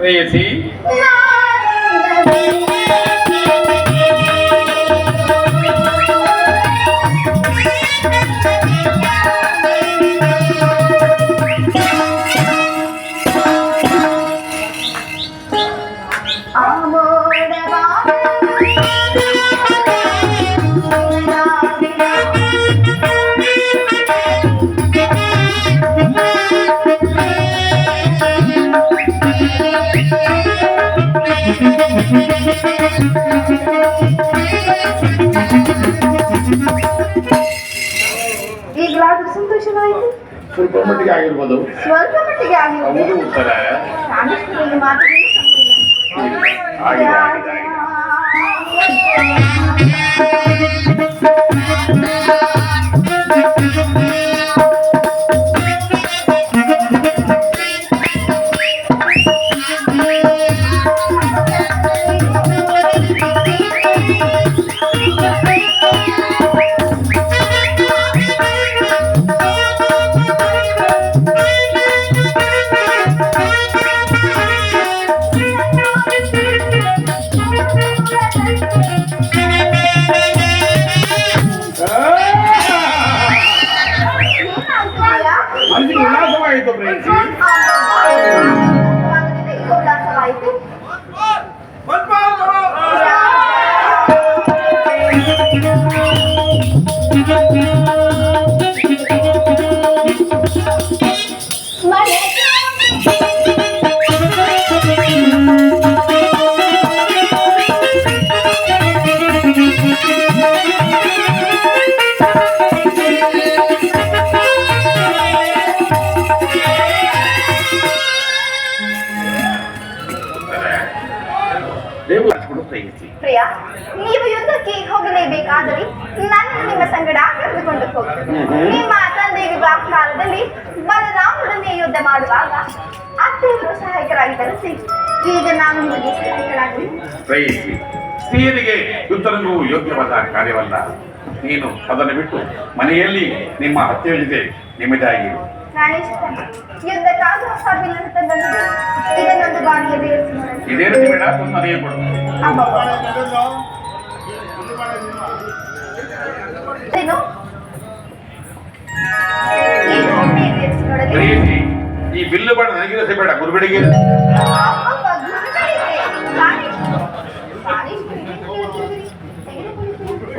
ಪ್ರೇಯಸಿ ಈಗಲಾದ್ರೂ ಸಂತೋಷವಾಯಿತು. ಸ್ವಲ್ಪ ಮಟ್ಟಿಗೆ ಆಗಿರ್ಬೋದು. ಸ್ವಲ್ಪ ಮಟ್ಟಿಗೆ ಆಗಿರ್ಬೋದು. ಉತ್ತರ ಮಾತಿಗೆ ಆಗಿದೆ ಆಗಿದೆ ಉಲ್ಲಾಸವಾಯಿತು ಪ್ರೇಯಸಿ. ಉಲ್ಲಾಸವಾಯಿತು. ಪ್ರಿಯ, ನೀವು ಯುದ್ಧಕ್ಕೆ ಹೋಗಲೇಬೇಕಾದರೆ ನನ್ನನ್ನು ನಿಮ್ಮ ಸಂಗಡ ಕರೆದುಕೊಂಡು ಹೋಗಿ. ನಿಮ್ಮ ತಂದೆ ವಿವಾಹ ಕಾಲದಲ್ಲಿ ಬಲರಾಮನೊಡನೆ ಯುದ್ಧ ಮಾಡುವಾಗ ಅತ್ತೆಯವರು ಸಹಾಯಕರಾಗಿ ತರಿಸಿ ಈಗ ನಾನು ನಿಮಗೆ ಸಹಾಯಕರಾಗಲಿ. ಸ್ತ್ರೀಯರಿಗೆ ಯುದ್ಧವು ಯೋಗ್ಯವಾದ ಕಾರ್ಯವಲ್ಲ. ನೀನು ಅದನ್ನು ಬಿಟ್ಟು ಮನೆಯಲ್ಲಿ ನಿಮ್ಮ ಅತ್ತೆಯ ಜೊತೆ ನಿಮ್ಮದಾಗಿ ಯುದ್ಧಕ್ಕಾಗುವ ಸಭೆಯನ್ನು ತಂದದ್ದು ಇದನ್ನೊಂದು ಬಾಣಿಯ ಇದೇ ರೀತಿ ಬೇಡ ಮನೆಯ ಕೊಡು. ಈ ಬಿಲ್ಲು ಬಾಣ ನನಗಿರಸೆ ಬೇಡ, ಗುರುಗಳಿಗೆ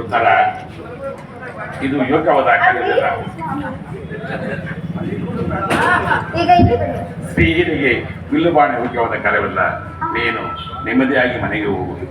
ಉತ್ತರ. ಇದು ಯೋಗ್ಯವಾದ ಕಾರ್ಯವಲ್ಲ. ಸ್ತ್ರೀಯರಿಗೆ ಬಿಲ್ಲು ಬಾಣ ಯೋಗ್ಯವಾದ ಕಾರ್ಯವಲ್ಲ. ನೀನು ನೆಮ್ಮದಿಯಾಗಿ ಮನೆಗೆ ಹೋಗುವುದು.